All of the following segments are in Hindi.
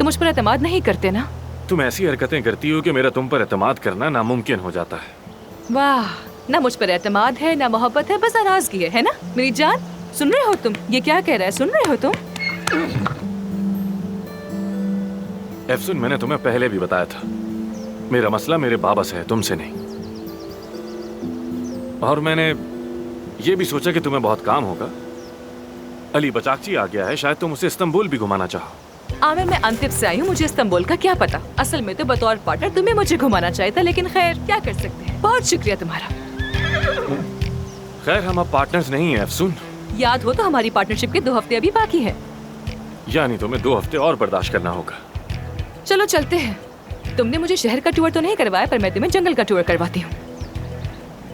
मुझ पर एतमाद नहीं करते ना? तुम ऐसी हरकतें करती हो कि मेरा तुम पर एतमाद करना नामुमकिन हो जाता है। वाह, ना मुझ पर एतमाद है ना मोहब्बत है, बस नाराजगी है ना? मेरी जान, सुन रहे हो तुम? ये क्या कह रहा है, सुन रहे हो तुम? एफसुन, मैंने तुम्हें पहले भी बताया था, मेरा मसला मेरे बाबा से है, तुमसे नहीं। और मैंने ये भी सोचा कि तुम्हें बहुत काम होगा। अली बचाकची आ गया है, शायद तुम उसे इस्तांबुल भी घुमाना चाहो। आमिर, मैं अंतिम से आई हूँ, मुझे इस्तांबुल का क्या पता। असल में तो बतौर पार्टनर तुम्हें मुझे घुमाना चाहिए था, लेकिन खैर क्या कर सकते हैं। बहुत शुक्रिया तुम्हारा। खैर, हम अब पार्टनर्स नहीं हैं एफसुन। याद हो तो हमारी पार्टनरशिप के 2 हफ्ते अभी बाकी है। यानी तुम्हें 2 हफ्ते और बर्दाश्त करना होगा। चलो चलते हैं। तुमने मुझे शहर का टूर तो नहीं करवाया, पर मैं तुम्हें जंगल का टूर करवाती हूँ।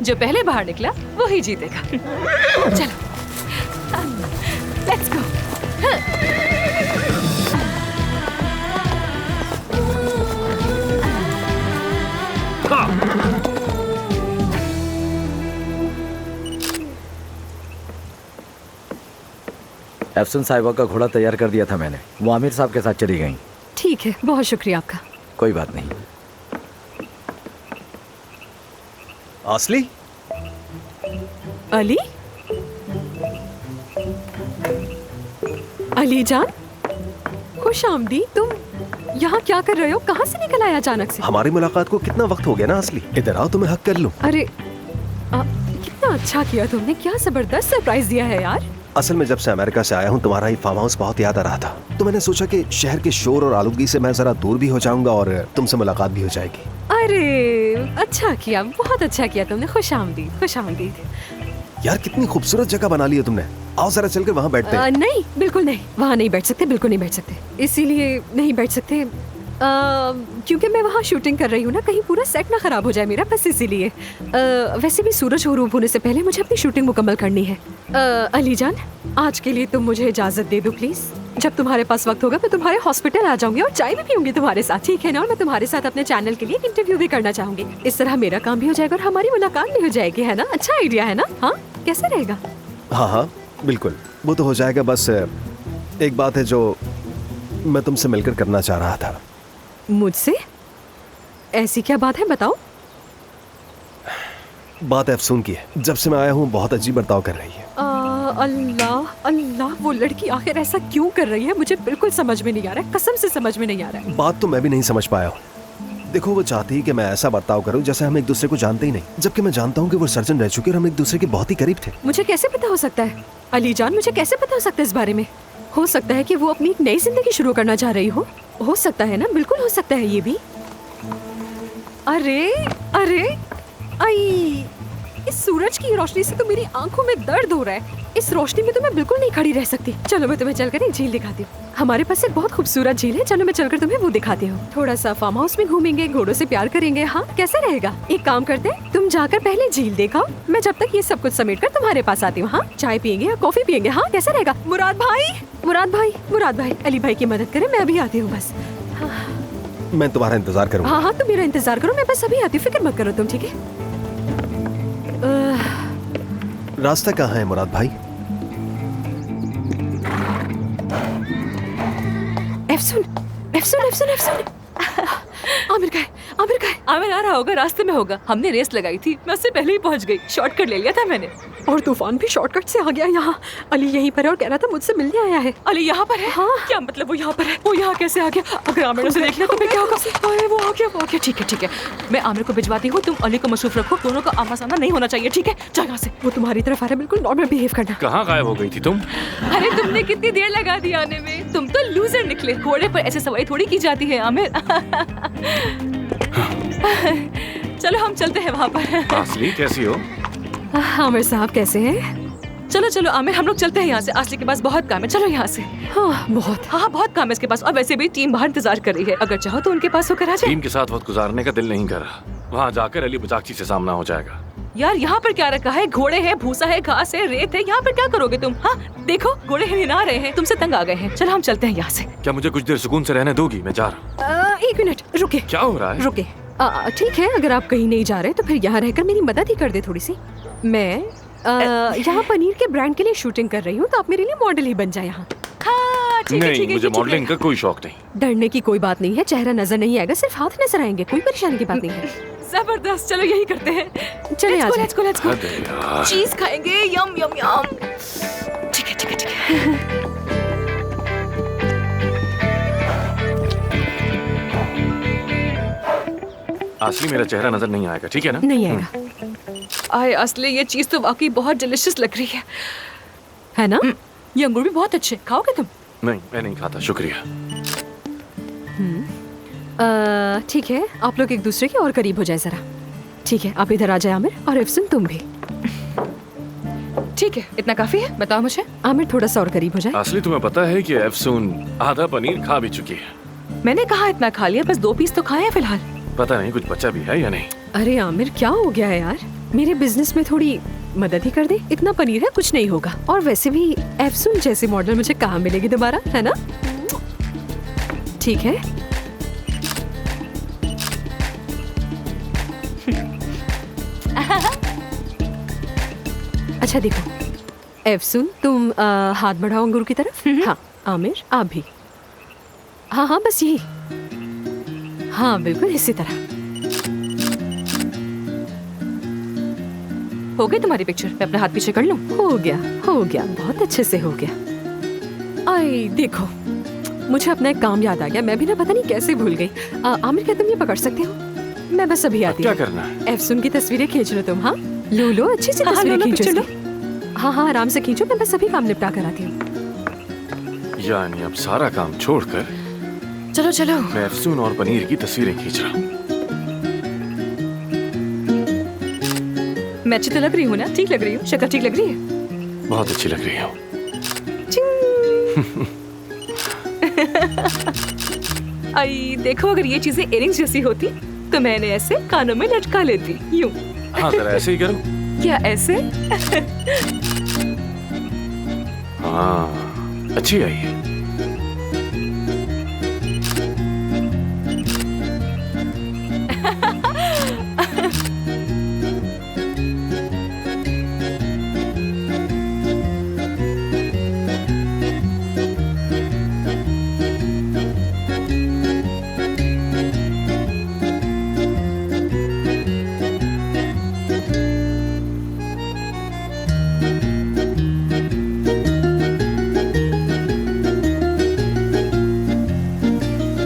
जो पहले बाहर निकला वही जीतेगा। चलो, लेट्स गो। एफसन साहिबा का घोड़ा तैयार कर दिया था मैंने, वो आमिर साहब के साथ चली गई। ठीक है, बहुत शुक्रिया आपका। कोई बात नहीं। असली? अली? अली जान, खुश आमदी। तुम यहाँ क्या कर रहे हो? कहाँ से निकल आया अचानक से? हमारी मुलाकात को कितना वक्त हो गया ना असली। इधर आओ, तुम्हें हक कर लूं। अरे कितना अच्छा किया तुमने, क्या जबरदस्त सरप्राइज दिया है यार। असल में जब से अमेरिका से आया हूँ तुम्हारा ही फार्म हाउस बहुत याद आ रहा था, तो मैंने सोचा कि शहर के शोर और आलूगी से मैं जरा दूर भी हो जाऊंगा और तुमसे मुलाकात भी हो जाएगी। अरे अच्छा किया, बहुत अच्छा किया तुमने। खुश आमदीद, खुश आमदीद। यार कितनी खूबसूरत जगह बना ली है तुमने। आओ जरा चल के वहाँ बैठते हैं। नहीं, बिल्कुल नहीं, वहाँ नहीं बैठ सकते, बिल्कुल नहीं बैठ सकते। इसीलिए नहीं बैठ सकते क्योंकि मैं वहाँ शूटिंग कर रही हूँ ना, कहीं पूरा सेट ना खराब हो जाए मेरा, बस इसीलिए। वैसे भी सूरज गरूब होने से पहले मुझे अपनी शूटिंग मुकम्मल करनी है। अली जान, आज के लिए तुम मुझे इजाजत दे दो प्लीज। जब तुम्हारे पास वक्त होगा मैं तुम्हारे हॉस्पिटल आ जाऊंगी और चाय भी पीऊंगी तुम्हारे साथ, ठीक है ना? और मैं तुम्हारे साथ अपने चैनल के लिए इंटरव्यू भी करना चाहूंगी। इस तरह मेरा काम भी हो जाएगा और हमारी मुलाकात भी हो जाएगी, है ना? अच्छा आइडिया है ना? हाँ, कैसा रहेगा? हाँ हाँ बिल्कुल, वो तो हो जाएगा। बस एक बात है जो मैं तुमसे मिलकर करना चाह रहा था। मुझसे? ऐसी क्या बात है, बताओ। बात अफसून की है, जब से मैं आया हूँ बहुत अजीब बर्ताव कर रही है। अल्लाह अल्लाह, वो लड़की आखिर ऐसा क्यों कर रही है? मुझे बिल्कुल समझ में नहीं आ रहा है, कसम से समझ में नहीं आ रहा है। बात तो मैं भी नहीं समझ पाया हूँ। देखो, वो चाहती है कि मैं ऐसा बर्ताव करूं जैसे हम एक दूसरे को जानते ही नहीं, जबकि मैं जानता हूँ कि वो सर्जन रह चुके और हम एक दूसरे के बहुत ही करीब थे। मुझे कैसे पता हो सकता है अली जान, मुझे कैसे पता हो सकता है इस बारे में? हो सकता है कि वो अपनी एक नई जिंदगी शुरू करना चाह रही हो सकता है ना, बिल्कुल हो सकता है ये भी। अरे अरे आई, इस सूरज की रोशनी से तो मेरी आंखों में दर्द हो रहा है। इस रोशनी में तो मैं बिल्कुल नहीं खड़ी रह सकती। चलो मैं तुम्हें चलकर एक झील दिखाती हूँ। हमारे पास एक बहुत खूबसूरत झील है, चलो मैं चलकर तुम्हें वो दिखाती हूँ। थोड़ा सा फार्म हाउस में घूमेंगे, घोड़ों से प्यार करेंगे। हाँ, कैसा रहेगा? एक काम करते हैं, तुम जाकर पहले झील देखो, मैं जब तक ये सब कुछ समेट कर तुम्हारे पास आती हूँ। हाँ, चाय पियेंगे या कॉफी पियेंगे? हाँ, कैसा रहेगा? मुराद भाई, अली भाई की मदद करें, मैं अभी आती हूँ बस। मैं तुम्हारा इंतजार करूंगा। हाँ हाँ, तुम मेरा इंतजार करो, मैं बस अभी आती हूँ, फिक्र मत करो तुम, ठीक है? रास्ता कहाँ है मुराद भाई? एफसून आमिर आ रहा होगा, रास्ते में होगा। हमने रेस लगाई थी, मैं उससे पहले ही पहुंच गई, शॉर्टकट ले लिया था मैंने। और तूफान भी शॉर्टकट से आ गया यहाँ। अली यहीं पर है और कह रहा था मुझसे मिलने आया है। अली यहाँ पर है? हाँ। क्या मतलब वो यहाँ पर है? वो यहाँ कैसे आ गया? अगर आमिर उसे देख लिया तो फिर क्या होगा? अरे वो आ गया। ठीक है, मैं आमिर को भिजवाती हूँ, तुम अली को मसरूफ रखो, दोनों का आमना सामना नहीं होना चाहिए, ठीक है? जाओ यहाँ से। वो तुम्हारी तरफ आ रहा है, बिल्कुल नॉर्मल बिहेव करना। कहाँ गायब हो गई थी तुम? अरे तुमने कितनी देर लगा दी आने में, तुम तो लूजर निकले। घोड़े पर ऐसे सवारी थोड़ी की जाती है आमिर। चलो हम चलते हैं वहाँ पर। असली कैसी हो? आमिर साहब कैसे हैं? चलो आमिर, हम लोग चलते हैं यहाँ से। असली के पास बहुत काम है, चलो यहाँ से। हाँ बहुत काम है इसके पास, और वैसे भी टीम बाहर इंतजार कर रही है। अगर चाहो तो उनके पास होकर आ जाए। टीम के साथ वक्त गुजारने का दिल नहीं कर रहा। वहाँ जाकर अली बचाकची से सामना हो जाएगा। यार यहाँ पर क्या रखा है? घोड़े हैं, भूसा है, घास है, रेत है, यहाँ पर क्या करोगे तुम? हाँ देखो, घोड़े हिला रहे हैं, तुमसे तंग आ गए हैं। चलो हम चलते हैं यहाँ से। क्या मुझे कुछ देर सुकून से रहने दोगी? मैं जा रहा हूँ। 1 मिनट रुके। क्या हो रहा है? रुके। ठीक है, अगर आप कहीं नहीं जा रहे तो फिर यहाँ रहकर मेरी मदद ही कर दे थोड़ी सी। मैं यहाँ पनीर के ब्रांड के लिए शूटिंग कर रही हूँ, तो आप मेरे लिए मॉडल ही बन जाए यहाँ। हाँ ठीक है, नहीं, ठीक है, मुझे ठीक मॉडलिंग है। का कोई शौक नहीं। डरने की कोई बात नहीं है, चेहरा नजर नहीं आएगा, सिर्फ हाथ नजर आएंगे, कोई परेशानी की बात नहीं है। जबरदस्त, चलो यही करते हैं। चले आ जाओ। Let's go, let's go. हद है यार। चीज खाएंगे, यम यम यम। ठीक है, ठीक है, ठीक है। असली मेरा चेहरा नजर नहीं आएगा, ठीक है ना? नहीं आएगा, आए असली ये चीज तो वाकई बहुत डिलिशियस लग रही है। है ना? ये अंगूर भी बहुत अच्छे, खाओगे तुम? नहीं, मैं नहीं खाता, शुक्रिया। ठीक है, आप लोग एक दूसरे के और करीब हो जाए जरा। ठीक है, आप इधर आ जाए आमिर, और अफसन तुम भी। ठीक है, इतना काफी है, बताओ मुझे। आमिर थोड़ा सा और करीब हो जाए। असली तुम्हें पता है कि एफसून आधा पनीर खा भी चुकी है। मैंने कहा इतना खा लिया, बस 2 पीस तो खाए हैं फिलहाल। पता नहीं कुछ बचा भी है या नहीं। अरे आमिर क्या हो गया है यार, मेरे बिजनेस में थोड़ी मदद ही कर दे। इतना पनीर है, कुछ नहीं होगा। और वैसे भी एफसून जैसी मॉडल मुझे कहाँ मिलेगी दोबारा, है ना? ठीक है, अच्छा देखो एफसून, तुम हाथ बढ़ाओ अंगूर की तरफ। हाँ आमिर, आप भी। हाँ हाँ, बस यही। हाँ बिल्कुल इसी तरह। हो गई तुम्हारी पिक्चर? मैं अपना हाथ पीछे कर लूं? हो गया, बहुत अच्छे से हो गया। आई देखो, मुझे अपना एक काम याद आ गया, मैं भी ना पता नहीं कैसे भूल गई। आमिर क्या तुम ये पकड़ सकते हो? मैं बस अभी आती क्या हूँ। करना है? एफसून की तस्वीरें खींच लो तुम। हाँ लो अच्छी सी हाँ, तस्वीरें लो, खींचो पिक्चर इसकी। हाँ आराम से खींचो, मैं बस अभी काम निपटा कर आती हूँ। यानी अब सारा काम छोड़कर चलो चलो। मैं एफसून और पनीर की तस्वीरें खींच रहा हूँ। मैं अच्छी तो लग रही हूँ ना? ठीक लग रही हूँ? शक्ल ठीक लग रही है? बहुत अच्छी लग रही हो। आई देखो, अगर ये चीजें इयरिंग्स जैसी होती तो मैंने ऐसे कानों में लटका लेती, यूं। हाँ जरा ऐसे ही करो। क्या ऐसे? हाँ अच्छी आई है।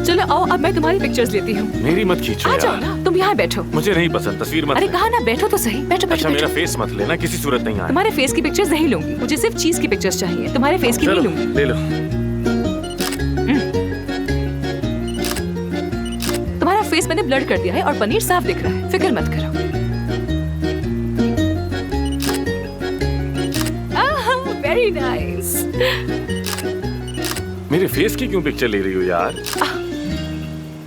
चलो आओ, अब मैं तुम्हारी पिक्चर्स लेती हूँ। मेरी मत खींचो आ जाओ यार। ना, तुम यहाँ बैठो। मुझे नहीं पसंद, तस्वीर मत अरे ले। कहा ना बैठो तो सही, बैठो बैठो अच्छा मेरा बैठो। फेस मत लेना, किसी सूरत नहीं आया। तुम्हारे फेस की पिक्चर्स नहीं लूंगी, मुझे सिर्फ चीज की पिक्चर्स चाहिए, तुम्हारे फेस की नहीं चलो लूंगी। ले लो। तुम्हारा फेस मैंने ब्लर कर दिया है और पनीर साफ दिख रहा है, फिक्र मत करो। Very nice. मेरे फेस की क्यों पिक्चर ले रही हो यार?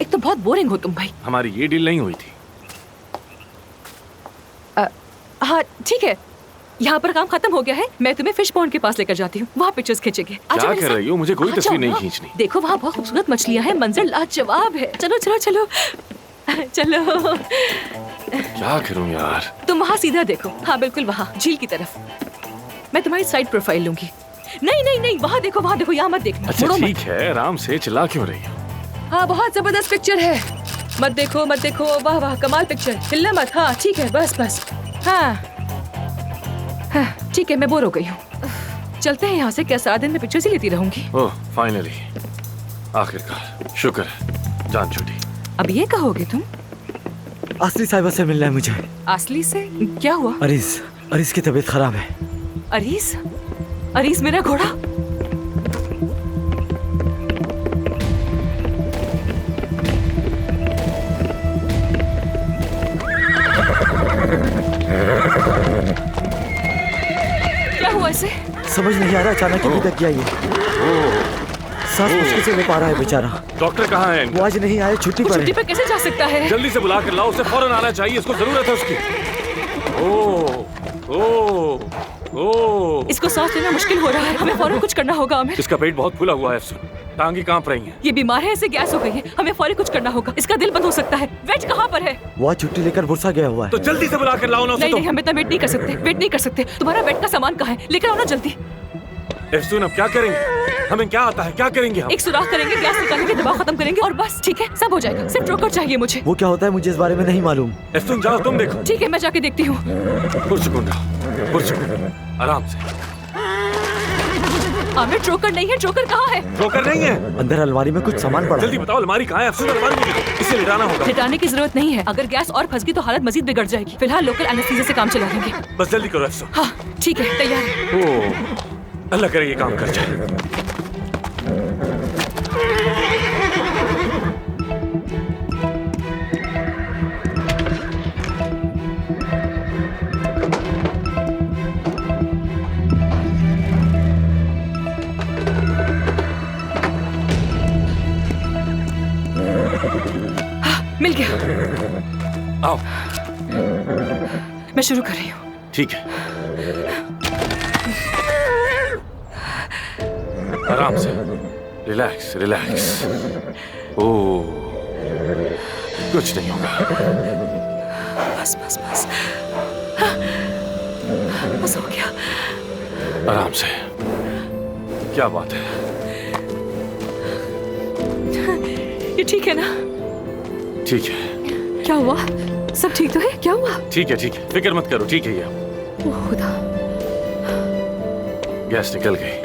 एक तो बहुत बोरिंग हो तुम भाई। हमारी ये डील नहीं हुई थी। हाँ ठीक है, यहाँ पर काम खत्म हो गया है, मैं तुम्हें फिश पॉन्ड के पास लेकर जाती हूँ, वहाँ पिक्चर्स खींचेंगे। आजा क्या मेरे कर साथ। रही हो? मुझे कोई आ तस्वीर जाओ नहीं ना। खींचनी। देखो वहाँ बहुत खूबसूरत मछलियाँ हैं, मंजर लाजवाब है। चलो चलो चलो चलो। क्या करूं यार? तुम वहाँ सीधा देखो, हाँ बिल्कुल वहाँ झील की तरफ। मैं तुम्हारी साइड प्रोफाइल लूंगी। नहीं नहीं नहीं, वहाँ देखो, यहाँ मत देखना। अच्छा मुड़ो मत। ठीक है, आराम से चिल्ला क्यों रही हो? हाँ बहुत जबरदस्त पिक्चर है, मत देखो, वाह वाह कमाल पिक्चर, हिलना मत। हाँ ठीक है, बस। हाँ ठीक है, मैं बोर हो गई हूँ, चलते हैं यहाँ से। क्या सारा दिन मैं पिक्चर्स ही लेती रहूंगी? ओह फाइनली, आखिरकार, शुक्र है, जान छूटी। अब ये कहोगे तुम? असली साहिबा से मिलना है मुझे। असली से? क्या हुआ? अरीस की तबीयत खराब है। अरीस मेरा घोड़ा? क्या हुआ इसे? समझ नहीं आ रहा, अचानक ही भटक गया ये। सांस मुश्किल से ले पा रहा है बेचारा। डॉक्टर कहाँ है? वो आज नहीं आए, छुट्टी पर छुट्टी है। पर कैसे जा सकता है? जल्दी से बुला कर लाओ, उसे फौरन आना चाहिए, इसको जरूरत है उसकी। इसको सांस लेना मुश्किल हो रहा है, हमें फौरन कुछ करना होगा। हमें इसका पेट बहुत फूला हुआ है अफसर, टांगी कांप रही हैं। ये बीमार है, इसे गैस हो गई है, हमें फौरन कुछ करना होगा। इसका दिल बंद हो सकता है। वेट कहाँ पर है? वो आज छुट्टी लेकर बुरसा गया हुआ है। तो जल्दी से बुला कर लाओ ना उसे। नहीं, हम इतना वेट नहीं कर सकते, तुम्हारा बेड का सामान कहाँ है? लेकर आओ ना जल्दी। एफसून अब क्या करेंगे? हमें क्या आता है? क्या करेंगे हम? एक सुराख करेंगे, गैस निकालेंगे, दबाव खत्म करेंगे और बस ठीक है, सब हो जाएगा। सिर्फ ट्रोकर चाहिए मुझे। वो क्या होता है मुझे इस बारे में नहीं मालूम। एफसून जाओ, तुम देखो। ठीक है, मैं जाके देखती हूँ। पुरसुकून रहो, पुरसुकून, आराम से। आमिर, ट्रोकर नहीं है। ट्रोकर कहाँ है? ट्रोकर नहीं है। अंदर अलमारी में कुछ सामान पड़ा जल्दी है। बताओ, अलमारी कहाँ है? अफसून, अलमारी मुझे दो। इसे लिटाना होगा। लिटाने की जरूरत नहीं है। अगर गैस और फंस गई तो हालत मजीद बिगड़ जाएगी। फिलहाल लोकल एनेस्थीसिया से काम चला लेंगे। बस जल्दी करो अफसून। हाँ ठीक है, तैयार है। ओह, अल्लाह करे ये काम कर जाए। मिल गया। आओ, मैं शुरू कर रही हूँ। ठीक है। आराम से, रिलैक्स रिलैक्स। ओह, कुछ नहीं होगा। बस बस बस, हाँ, बस हो गया। आराम से। क्या बात है? ये ठीक है ना? ठीक है, क्या हुआ? सब ठीक तो है? क्या हुआ? ठीक है, ठीक है, फिक्र मत करो, ठीक है ये। ओह खुदा। गैस निकल गई।